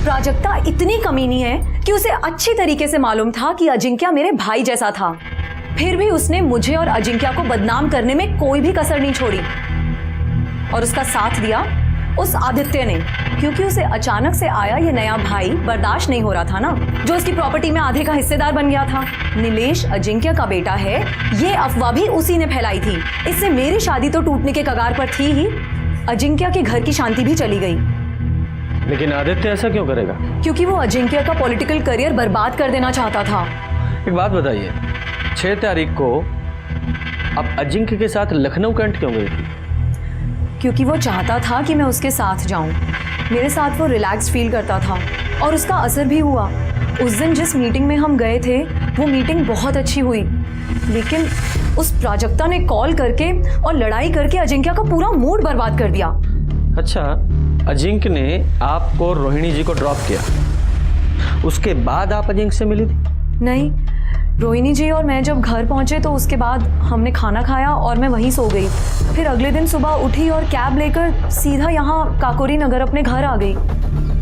प्राजक्ता इतनी कमीनी है कि उसे अच्छी तरीके से मालूम था कि अजिंक्य मेरे भाई जैसा था, फिर भी उसने मुझे और अजिंक्य को बदनाम करने में कोई भी कसर नहीं छोड़ी। और उसका साथ दिया उस आदित्य ने, क्योंकि उसे अचानक से आया ये नया भाई बर्दाश्त नहीं हो रहा था ना, जो उसकी प्रॉपर्टी में आधे का हिस्सेदार बन गया था। नीलेश अजिंक्य का बेटा है, ये अफवाह भी उसी ने फैलाई थी। इससे मेरी शादी तो टूटने के कगार पर थी ही, अजिंक्य के घर की शांति भी चली गई। लेकिन आदित्य ऐसा क्यों करेगा? क्योंकि वो अजिंक्य का पॉलिटिकल करियर बर्बाद कर देना चाहता था। एक बात बताइए, 6 तारीख को आप अजिंक्य के साथ लखनऊ कैंट क्यों गई थी? क्योंकि वो चाहता था कि मैं उसके साथ जाऊं। मेरे साथ वो रिलैक्स फील करता था और उसका असर भी हुआ। उस दिन जिस मीटिंग में हम गए थे वो मीटिंग बहुत अच्छी हुई, लेकिन उस प्राजक्ता ने कॉल करके और लड़ाई करके अजिंक्य का पूरा मूड बर्बाद कर दिया। अच्छा, अजिंक्य ने आपको रोहिणी जी को ड्रॉप किया, उसके बाद आप अजिंक्य से मिली थी? नहीं, रोहिणी जी और मैं जब घर पहुंचे तो उसके बाद हमने खाना खाया और मैं वहीं सो गई। फिर अगले दिन सुबह उठी और कैब लेकर सीधा यहाँ काकोरी नगर अपने घर आ गई।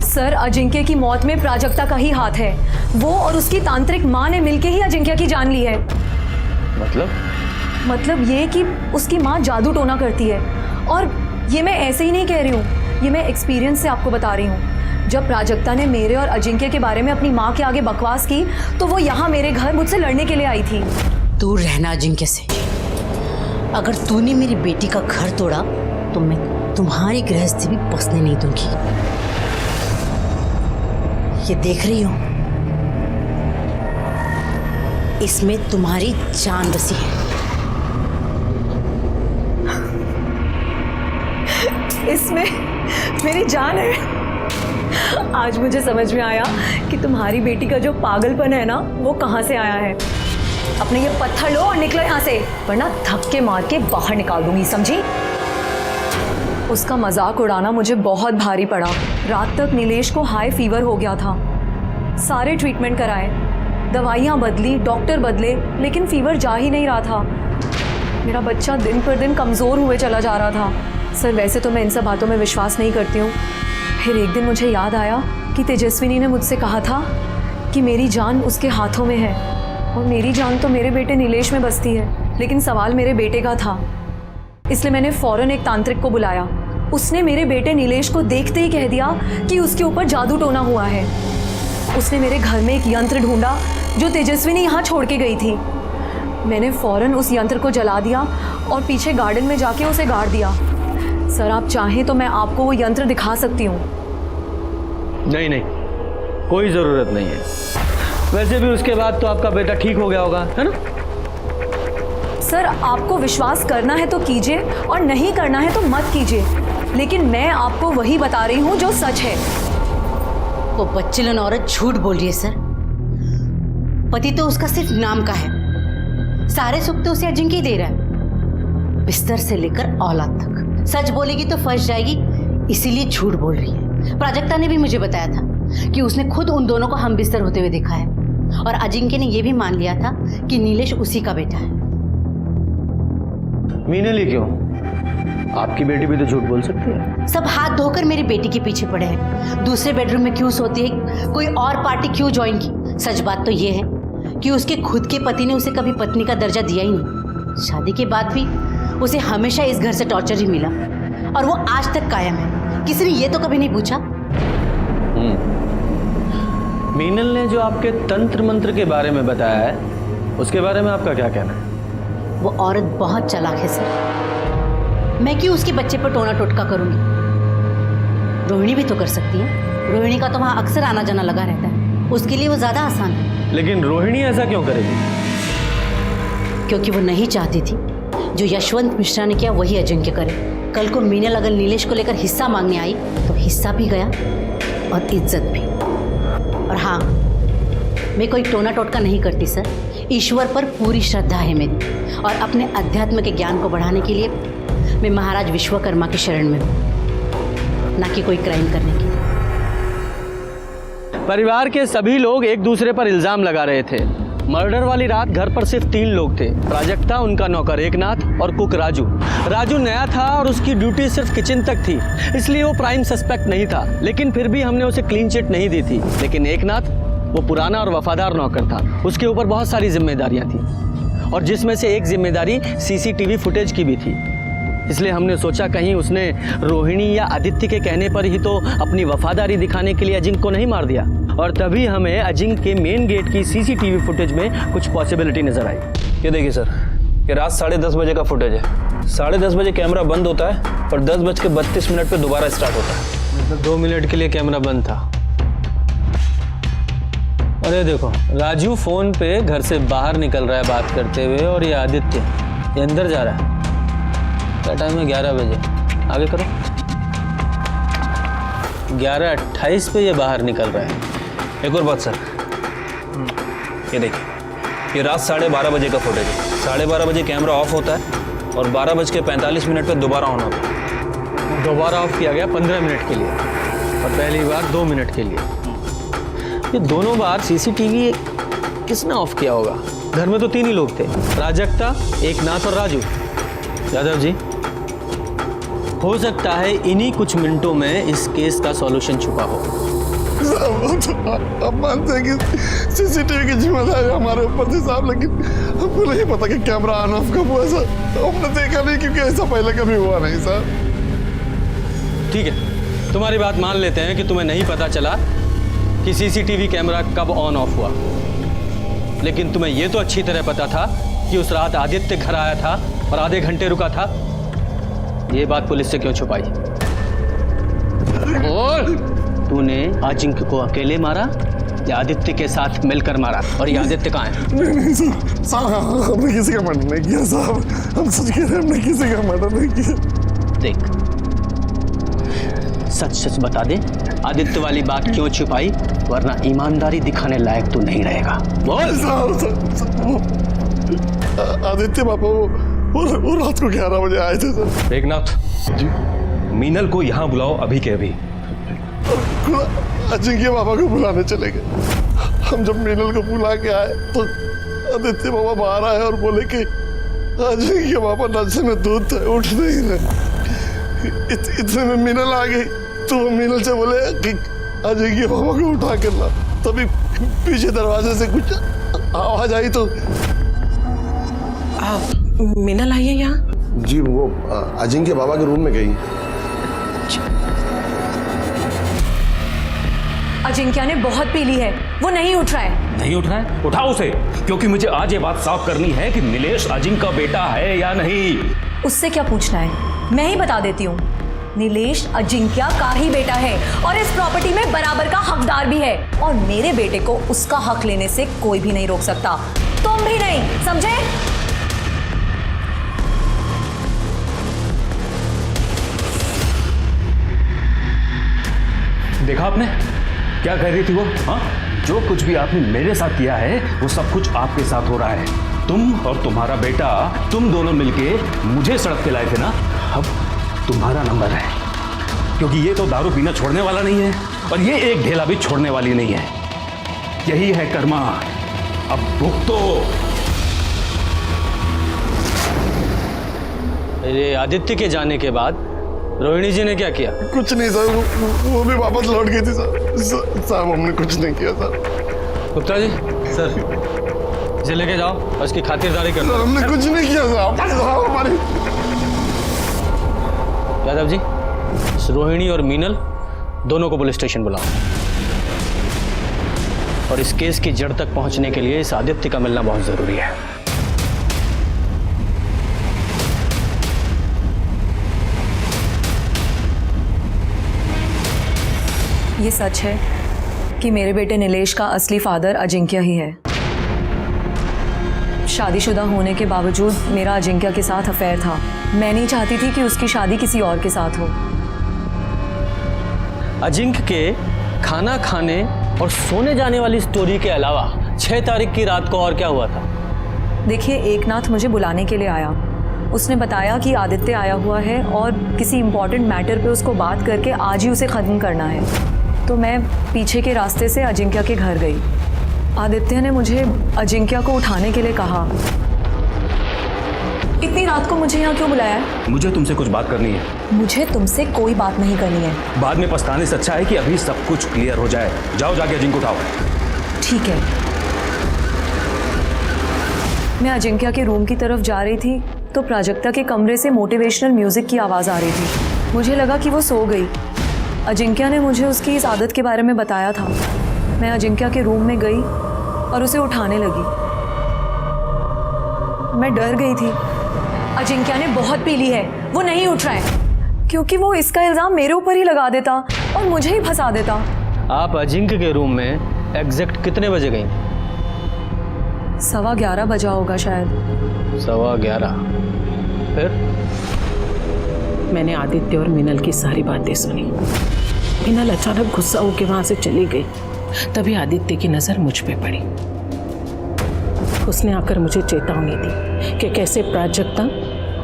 सर, अजिंक्य की मौत में प्राजक्ता का ही हाथ है। वो और उसकी तांत्रिक माँ ने मिलके ही अजिंक्य की जान ली है। मतलब ये कि उसकी माँ जादू टोना करती है। और ये मैं ऐसे ही नहीं कह रही हूँ, ये मैं एक्सपीरियंस से आपको बता रही हूँ। जब प्राजक्ता ने मेरे और अजिंक्य के बारे में अपनी माँ के आगे बकवास की तो वो यहाँ मेरे घर मुझसे लड़ने के लिए आई थी। दूर रहना अजिंक्य से। अगर तूने मेरी बेटी का घर तोड़ा तो मैं तुम्हारी गृहस्थी भी बसने नहीं दूंगी। ये देख रही हो, इसमें तुम्हारी जान बसी है। इसमें मेरी जान है। आज मुझे समझ में आया कि तुम्हारी बेटी का जो पागलपन है ना, वो कहाँ से आया है। अपने ये पत्थर लो और निकलो यहाँ से, वरना धक्के मार के बाहर निकाल दूंगी, समझी? उसका मजाक उड़ाना मुझे बहुत भारी पड़ा। रात तक नीलेश को हाई फीवर हो गया था। सारे ट्रीटमेंट कराए, दवाइयाँ बदली, डॉक्टर बदले, लेकिन फीवर जा ही नहीं रहा था। मेरा बच्चा दिन पर दिन कमज़ोर हुए चला जा रहा था। सर, वैसे तो मैं इन सब बातों में विश्वास नहीं करती हूँ। फिर एक दिन मुझे याद आया कि तेजस्विनी ने मुझसे कहा था कि मेरी जान उसके हाथों में है, और मेरी जान तो मेरे बेटे नीलेश में बसती है, लेकिन सवाल मेरे बेटे का था। इसलिए मैंने फौरन एक तांत्रिक को बुलाया। उसने मेरे बेटे नीलेश को देखते ही कह दिया कि उसके ऊपर जादू टोना हुआ है। उसने मेरे घर में एक यंत्र ढूंढा जो तेजस्विनी यहाँ छोड़ के गई थी। मैंने फौरन उस यंत्र को जला दिया और पीछे गार्डन में जाके उसे गाड़ दिया। सर, आप चाहें तो मैं आपको वो यंत्र दिखा सकती हूँ। नहीं, कोई ज़रूरत नहीं है। वैसे भी उसके बाद तो आपका बेटा ठीक हो गया होगा, है ना? सर, आपको विश्वास करना है तो कीजिए और नहीं करना है तो मत कीजिए, लेकिन मैं आपको वही बता रही हूँ जो सच है। वो बच्चेलन औरत झूठ बोल रही है सर। पति तो उसका सिर्फ नाम का है, सारे सुख तो उसे अजिंक्य ही दे रहा है, बिस्तर से लेकर औलाद तक। सच बोलेगी तो फंस जाएगी, इसीलिए झूठ बोल रही है। प्राजक्ता ने भी मुझे बताया था कि उसने खुद उन दोनों को हम बिस्तर होते हुए देखा है, और अजिंक्य ने यह भी मान लिया था कि नीलेश उसी का बेटा है। मीनली क्यों? आपकी बेटी भी तो झूठ बोल सकती है। सब हाथ धोकर मेरी बेटी के पीछे पड़े हैं। दूसरे बेडरूम में क्यों सोती है, कोई और पार्टी क्यों ज्वाइन की। सच बात तो ये है कि उसके खुद के पति ने उसे कभी पत्नी का दर्जा दिया ही नहीं। शादी के बाद भी उसे हमेशा इस घर से टॉर्चर ही मिला, और वो आज तक कायम है। किसी ने ये तो कभी नहीं पूछा। मीनल ने जो आपके तंत्र मंत्र के बारे में बताया है, उसके बारे में आपका क्या कहना है? वो औरत बहुत चालाक है सर। मैं क्यों उसके बच्चे पर टोना टोटका करूंगी? रोहिणी भी तो कर सकती है। रोहिणी का तो वहां अक्सर आना जाना लगा रहता है, उसके लिए वो ज्यादा आसान है। लेकिन रोहिणी ऐसा क्यों करेगी? क्योंकि वो नहीं चाहती थी जो यशवंत मिश्रा ने किया वही अजिंक्य करे। कल को मीनल अगर नीलेश को लेकर हिस्सा मांगने आई तो हिस्सा भी गया और इज्जत भी। और हाँ, मैं कोई टोना टोटका नहीं करती सर। ईश्वर पर पूरी श्रद्धा है मेरी, और अपने अध्यात्म के ज्ञान को बढ़ाने के लिए मैं महाराज विश्वकर्मा की शरण में हूँ, ना कि कोई क्राइम करने की। परिवार के सभी लोग एक दूसरे पर इल्जाम लगा रहे थे। मर्डर वाली रात घर पर सिर्फ 3 लोग थे, प्राजक्ता, उनका नौकर एकनाथ और कुक राजू। राजू नया था और उसकी ड्यूटी सिर्फ किचन तक थी, इसलिए वो प्राइम सस्पेक्ट नहीं था, लेकिन फिर भी हमने उसे क्लीन चिट नहीं दी थी। लेकिन एकनाथ, वो पुराना और वफादार नौकर था, उसके ऊपर बहुत सारी जिम्मेदारियां थी, और जिसमें से एक जिम्मेदारी सीसीटीवी फुटेज की भी थी। इसलिए हमने सोचा कहीं उसने रोहिणी या आदित्य के कहने पर ही तो अपनी वफादारी दिखाने के लिए अजिंक्य को नहीं मार दिया। और तभी हमें अजिंक्य के मेन गेट की सीसीटीवी फुटेज में कुछ पॉसिबिलिटी नजर आई। ये देखिए सर, ये रात 10:30 बजे का फुटेज है। 10:30 बजे कैमरा बंद होता है और 10:32 पे दोबारा स्टार्ट होता है। मतलब 2 मिनट के लिए कैमरा बंद था। अरे देखो, राजू फोन पे घर से बाहर निकल रहा है बात करते हुए, और ये आदित्य ये अंदर जा रहा है। क्या टाइम है? 11 बजे। आगे करो। 11:28 पे ये बाहर निकल रहा है। एक और बात सर, ये देखिए, ये रात 12:30 बजे का फुटेज है। 12:30 बजे कैमरा ऑफ होता है और 12:45 पे दोबारा ऑन होता है। दोबारा ऑफ किया गया 15 मिनट के लिए, और पहली बार 2 मिनट के लिए। ये दोनों बार सीसीटीवी किसने ऑफ किया होगा? घर में तो 3 ही लोग थे, प्राजक्ता, एकनाथ और राजू। यादव जी, हो सकता है इन्हीं कुछ मिनटों में इस केस का सॉल्यूशन छुपा हो। अब मानते हैं कि सीसीटीवी की जिम्मेदारी हमारे ऊपर थी साहब, लेकिन हमको नहीं पता कि कैमरा ऑन ऑफ कब हुआ सर। हमने देखा नहीं, क्योंकि ऐसा पहले कभी हुआ नहीं सर। ठीक है, तुम्हारी बात मान लेते हैं कि तुम्हें नहीं पता चला कि सीसीटीवी कैमरा कब ऑन ऑफ हुआ, लेकिन तुम्हें यह तो अच्छी तरह पता था कि उस रात आदित्य घर आया था और आधे घंटे रुका था। ये बात पुलिस से क्यों छुपाई? और तूने अजिंक्य को अकेले मारा या आदित्य के साथ मिलकर मारा? और ये आदित्य कहाँ है? नहीं सर, साहब हमने किसी का मर्डर नहीं किया साहब, हम सच कह रहे हैं, हमने किसी का मर्डर नहीं किया। देख, सच सच बता दे, आदित्य वाली बात क्यों छुपाई? वरना ईमानदारी दिखाने लायक तू नहीं रहेगा। बोल। आदित्य पापा वो रात को 11 बजे आए थे सर। एकनाथ जी, मीनल को यहाँ बुलाओ अभी के अभी। अजिंक्य बाबा को बुलाने चले गए। हम जब मीनल को बुला के आए तो आदित्य बाबा बाहर आए और बोले कि अजिंक्य बाबा नशे में दूध थे, उठ नहीं रहे। इतने में मीनल आ गई, तो वो मीनल से बोले कि अजिंक्य बाबा को उठा कर ला। तभी पीछे दरवाजे से कुछ आवाज आई तो मीनल आई है यहाँ? जी, वो अजिंक्य बाबा के रूम में गई। अजिंक्य ने बहुत पी ली है, वो नहीं उठ रहा है। नहीं उठ रहा है? उठाओ उसे, क्योंकि मुझे आज ये बात साफ करनी है कि नीलेश अजिंक्य का बेटा है या नहीं। उससे क्या पूछना है, मैं ही बता देती हूँ। नीलेश अजिंक्य का ही बेटा है और इस प्रॉपर्टी में बराबर का हकदार भी है, और मेरे बेटे को उसका हक लेने से कोई भी नहीं रोक सकता, तुम भी नहीं, समझे? देखा आपने क्या कह रही थी वो? हाँ, जो कुछ भी आपने मेरे साथ किया है वो सब कुछ आपके साथ हो रहा है। तुम और तुम्हारा बेटा, तुम दोनों मिलके मुझे सड़क पे लाए थे ना। अब तुम्हारा नंबर है, क्योंकि ये तो दारू पीना छोड़ने वाला नहीं है और ये एक ढेला भी छोड़ने वाली नहीं है। यही है कर्मा, अब भुगतो। अरे आदित्य के जाने के बाद रोहिणी जी ने क्या किया? कुछ नहीं सर, वो भी वापस लौट गई थी सर। साहब हमने कुछ नहीं किया सर। गुप्ता जी, सर इसे लेके जाओ और इसकी खातिरदारी कर लो। हमने कुछ नहीं किया साहब। हमारी यादव जी, इस रोहिणी और मीनल दोनों को पुलिस स्टेशन बुलाओ, और इस केस की जड़ तक पहुंचने के लिए इस आदित्य का मिलना बहुत जरूरी है। ये सच है कि मेरे बेटे नीलेश का असली फादर अजिंक्य ही है। शादीशुदा होने के बावजूद मेरा अजिंक्य के साथ अफेयर था। मैं नहीं चाहती थी कि उसकी शादी किसी और के साथ हो। अजिंक्य के खाना खाने और सोने जाने वाली स्टोरी के अलावा 6 तारीख की रात को और क्या हुआ था? देखिए, एकनाथ मुझे बुलाने के लिए आया। उसने बताया कि आदित्य आया हुआ है और किसी इम्पोर्टेंट मैटर पे उसको बात करके आज ही उसे ख़त्म करना है। तो मैं पीछे के रास्ते से अजिंक्य के घर गई। आदित्य ने मुझे अजिंक्य को उठाने के लिए कहा। इतनी रात को मुझे यहाँ क्यों बुलाया है? मुझे तुमसे कुछ बात करनी है। मुझे तुमसे कोई बात नहीं करनी है। बाद में पछताने से अच्छा है कि अभी सब कुछ क्लियर हो जाए। जाओ, जाके अजिंक्य उठाओ। ठीक है। मैं अजिंक्य के रूम की तरफ जा रही थी तो प्राजक्ता के कमरे से मोटिवेशनल म्यूजिक की आवाज़ आ रही थी। मुझे लगा कि वो सो गई। अजिंक्य ने मुझे उसकी इस आदत के बारे में बताया था। मैं अजिंक्य के रूम में गई और उसे उठाने लगी। मैं डर गई थी। अजिंक्य ने बहुत पी ली है, वो नहीं उठ रहा है, क्योंकि वो इसका इल्ज़ाम मेरे ऊपर ही लगा देता और मुझे ही फंसा देता। आप अजिंक्य के रूम में एग्जैक्ट कितने बजे गई? 11:15 बजा होगा शायद। 11:15। फिर? मैंने आदित्य और मिनल की सारी बातें सुनी। मिनल अचानक गुस्सा होकर वहां से चली गई। तभी आदित्य की नजर मुझ पे पड़ी। उसने आकर मुझे चेतावनी दी कि कैसे प्राजक्ता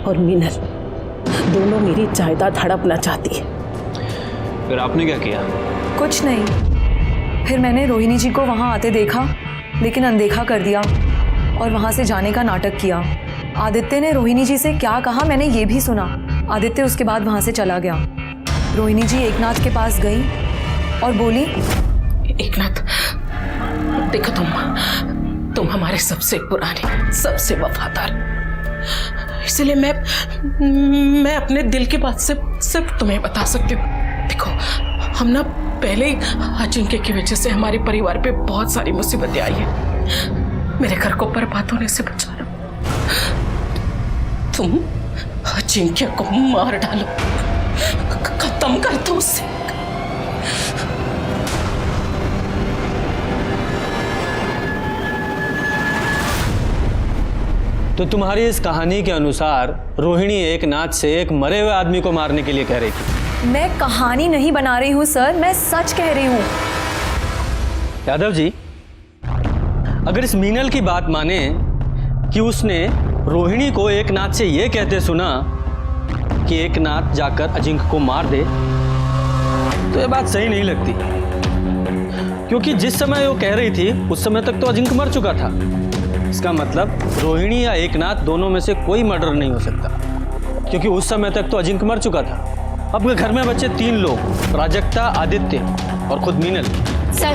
और मिनल दोनों मेरी जायदाद हड़पना चाहती है। फिर आपने क्या किया? कुछ नहीं। फिर मैंने रोहिणी जी को वहाँ आते देखा, लेकिन अनदेखा कर दिया और वहाँ से जाने का नाटक किया। आदित्य ने रोहिणी जी से क्या कहा मैंने ये भी सुना। आदित्य उसके बाद वहाँ से चला गया। रोहिणी जी एकनाथ के पास गई और बोली, एकनाथ, देखो तुम हमारे सबसे पुराने, सबसे वफादार, इसलिए मैं अपने दिल की बात सिर्फ तुम्हें बता सकती हूँ। देखो, हम ना पहले ही अजिंक्य की वजह से हमारे परिवार पे बहुत सारी मुसीबतें आई है। मेरे घर को बर्बाद होने से बचा लो। तुम अजिंक्य को मार डालो, खत्म कर दो उससे। तो तुम्हारी इस कहानी के अनुसार रोहिणी एकनाथ से एक मरे हुए आदमी को मारने के लिए कह रही थी। मैं कहानी नहीं बना रही हूँ सर, मैं सच कह रही हूँ। यादव जी, अगर इस मीनल की बात माने कि उसने रोहिणी को एकनाथ से यह कहते सुना कि एकनाथ जाकर अजिंक्य को मार दे, तो ये बात सही नहीं लगती। क्योंकि जिस समय वो कह रही थी उस समय तक तो अजिंक्य मर चुका था। इसका मतलब रोहिणी या एकनाथ दोनों में से कोई मर्डर नहीं हो सकता, क्योंकि उस समय तक तो अजिंक्य मर चुका था। अब घर में बचे 3 लोग, प्राजक्ता, आदित्य और खुद मीनल। सर,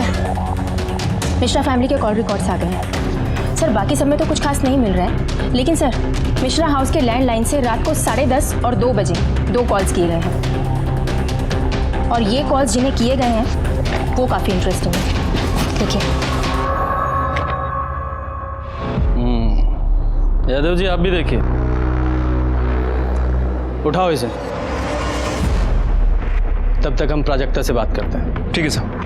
मिश्रा फैमिली के कॉल रिकॉर्ड्स आ गए हैं। सर, बाकी सब में तो कुछ खास नहीं मिल रहा है, लेकिन सर मिश्रा हाउस के लैंडलाइन से रात को 10:30 और 2 बजे 2 कॉल्स किए गए हैं। और ये कॉल्स जिन्हें किए गए हैं वो काफ़ी इंटरेस्टिंग है। देखिए। यादव जी, आप भी देखिए। उठाओ इसे। तब तक हम प्राजक्ता से बात करते हैं। ठीक है साहब।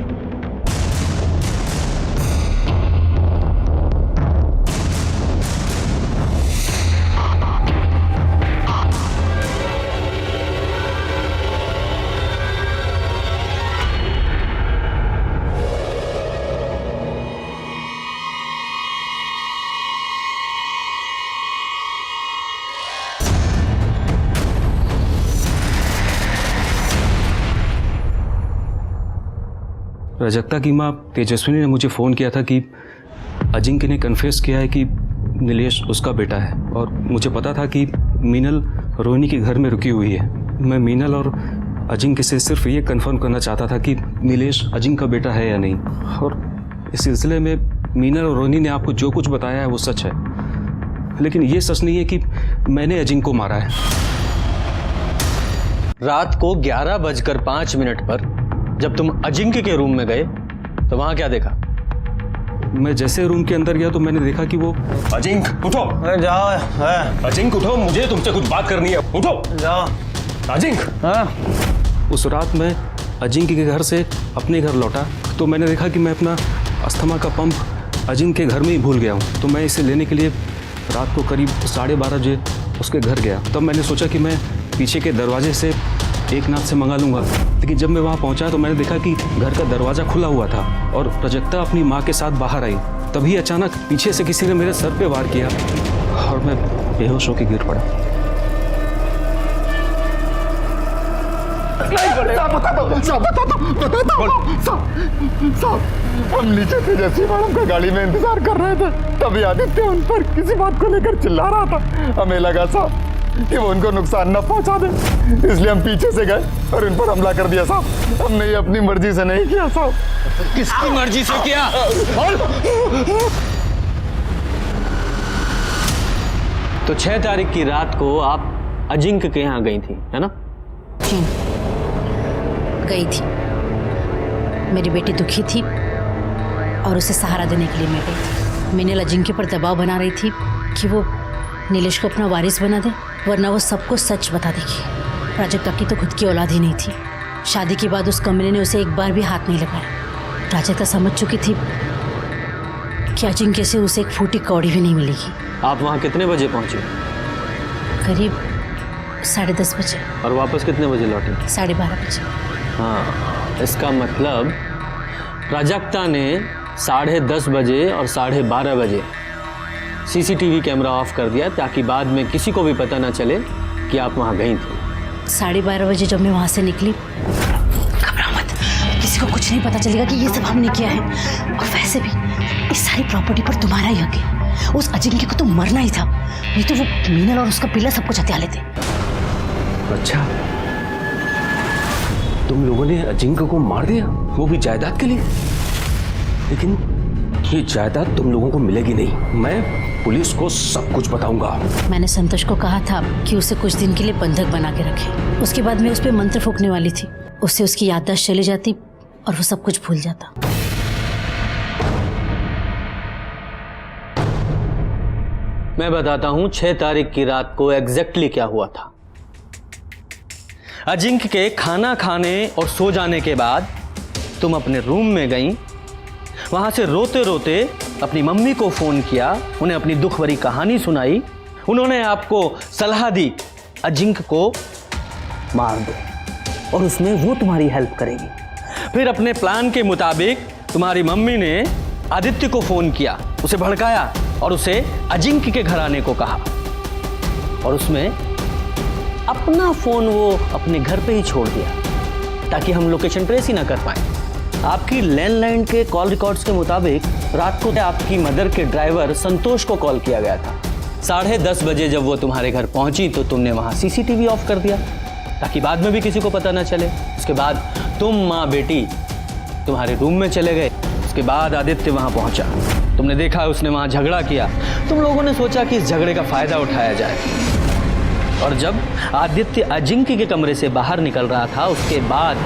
प्राजक्ता की माँ तेजस्विनी ने मुझे फ़ोन किया था कि अजिंक्य ने कन्फेस किया है कि नीलेश उसका बेटा है, और मुझे पता था कि मीनल रोहिणी के घर में रुकी हुई है। मैं मीनल और अजिंक्य से सिर्फ ये कंफर्म करना चाहता था कि नीलेश अजिंक्य का बेटा है या नहीं। और इस सिलसिले में मीनल और रोहिणी ने आपको जो कुछ बताया है वो सच है, लेकिन ये सच नहीं है कि मैंने अजिंक्य को मारा है। रात को 11:05 पर जब तुम अजिंक्य के रूम में गए तो वहां क्या देखा? मैं जैसे रूम के अंदर गया तो मैंने देखा कि वो अजिंक्य उठो, जाओ। अजिंक्य उठो, मुझे तुमसे कुछ बात करनी है। उठो, जाओ। अजिंक्य। उस रात मैं अजिंक्य के घर से अपने घर लौटा तो मैंने देखा कि मैं अपना अस्थमा का पंप अजिंक्य के घर में ही भूल गया हूँ। तो मैं इसे लेने के लिए रात को करीब 12:30 बजे उसके घर गया। तब मैंने सोचा कि मैं पीछे के दरवाजे से एकनाथ से मंगा लूँगा, लेकिन जब मैं वहाँ पहुँचा तो मैंने देखा कि घर का दरवाज़ा खुला हुआ था और प्राजक्ता अपनी माँ के साथ बाहर आई। तभी अचानक पीछे से किसी ने मेरे सर पे वार किया और मैं बेहोश होकर गिर पड़ा। हम नीचे तेजस्वी मैडम का गाड़ी में इंतजार कर रहे थे, तभी आदित्य उन पर किसी बात को लेकर चिल्ला रहा था। हमें लगा साहब कि वो उनको नुकसान न पहुंचा दे, इसलिए हम पीछे से गए और इन पर हमला कर दिया साहब। हमने ये अपनी मर्जी से नहीं किया साहब। किसकी मर्जी से किया? तो 6 तारीख की रात को आप अजिंक्य के यहाँ गई थी, है ना? गई थी। मेरी बेटी दुखी थी और उसे सहारा देने के लिए मैं गई थी। मैंने अजिंक्य पर दबाव बना रही थी कि वो नीलेश को अपना वारिस बना दे, वरना वो सबको सच बता देगी। प्राजक्ता की तो खुद की औलाद ही नहीं थी। शादी के बाद उस कमरे ने उसे एक बार भी हाथ नहीं लगाया। प्राजक्ता समझ चुकी थी कि अजिंक्य से उसे एक फूटी कौड़ी भी नहीं मिलेगी। आप वहाँ कितने बजे पहुँचे? करीब 10:30 बजे। और वापस कितने बजे लौटे? 12:30 बजे। हाँ, इसका मतलब प्राजक्ता ने 10:30 बजे और 12:30 बजे सीसीटीवी कैमरा ऑफ कर दिया ताकि बाद में किसी को भी पता ना चले कि आप वहाँ गई थी। 12:30 बजे जब मैं वहाँ से निकली, घबरा मत, किसी को कुछ नहीं पता चलेगा कि ये सब हमने किया है। और वैसे भी इस सारी प्रॉपर्टी पर तुम्हारा ही हक है। उस अजिंक्य को तो मरना ही था, नहीं तो वो मीनल और उसका पिल्ला सब कुछ हत्या लेते। अच्छा, तुम लोगों ने अजिंक्य को मार दिया, वो भी जायदाद के लिए? लेकिन ये जायदाद तुम लोगों को मिलेगी नहीं। मैं पुलिस को सब कुछ बताऊंगा। मैंने संतोष को कहा था कि उसे कुछ दिन के लिए बंधक बना के रखे। उसके बाद मैं उस पर मंत्र फूंकने वाली थी, उससे उसकी याददाश्त चली जाती और वो सब कुछ भूल जाता। मैं बताता हूँ 6 तारीख की रात को एग्जैक्टली क्या हुआ था। अजिंक्य के खाना खाने और सो जाने के बाद तुम अपने रूम में गई, वहां से रोते रोते अपनी मम्मी को फोन किया, उन्हें अपनी दुख भरी कहानी सुनाई। उन्होंने आपको सलाह दी अजिंक्य को मार दो और उसमें वो तुम्हारी हेल्प करेगी। फिर अपने प्लान के मुताबिक तुम्हारी मम्मी ने आदित्य को फोन किया, उसे भड़काया और उसे अजिंक्य के घर आने को कहा। और उसमें अपना फोन वो अपने घर पे ही छोड़ दिया ताकि हम लोकेशन ट्रेस ही ना कर पाए। आपकी लैंडलाइन के कॉल रिकॉर्ड्स के मुताबिक रात को आपकी मदर के ड्राइवर संतोष को कॉल किया गया था। 10:30 बजे जब वो तुम्हारे घर पहुंची तो तुमने वहां सीसीटीवी ऑफ कर दिया ताकि बाद में भी किसी को पता ना चले। उसके बाद तुम माँ बेटी तुम्हारे रूम में चले गए। उसके बाद आदित्य वहां पहुंचा, तुमने देखा उसने वहां झगड़ा किया। तुम लोगों ने सोचा कि इस झगड़े का फायदा उठाया जाए। और जब आदित्य अजिंक्य के कमरे से बाहर निकल रहा था उसके बाद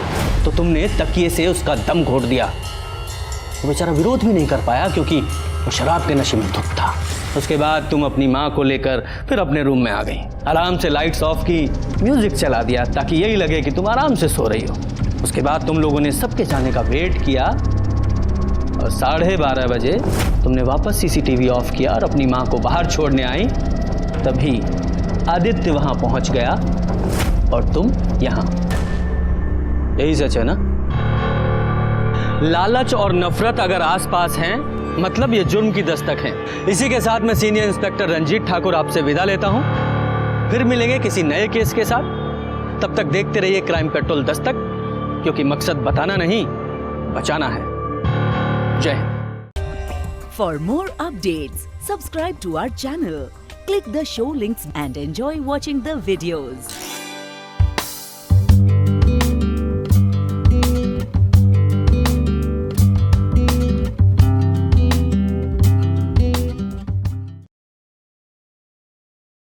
तो तुमने तकिए से उसका दम घोट दिया। वो बेचारा विरोध भी नहीं कर पाया क्योंकि वो शराब के नशे में धुत था। उसके बाद तुम अपनी माँ को लेकर फिर अपने रूम में आ गई, आराम से लाइट्स ऑफ की, म्यूजिक चला दिया ताकि यही लगे कि तुम आराम से सो रही हो। उसके बाद तुम लोगों ने सबके जाने का वेट किया और 12:30 बजे तुमने वापस सीसीटीवी ऑफ किया और अपनी माँ को बाहर छोड़ने आई। तभी आदित्य वहां पहुंच गया और तुम यहां। यही सच है ना? लालच और नफरत अगर आसपास हैं, मतलब ये जुर्म की दस्तक है। इसी के साथ मैं सीनियर इंस्पेक्टर रंजीत ठाकुर आपसे विदा लेता हूं। फिर मिलेंगे किसी नए केस के साथ। तब तक देखते रहिए क्राइम पेट्रोल दस्तक, क्योंकि मकसद बताना नहीं, बचाना है। जय Hind. For more updates, subscribe to our channel. Click the show links and enjoy watching the videos.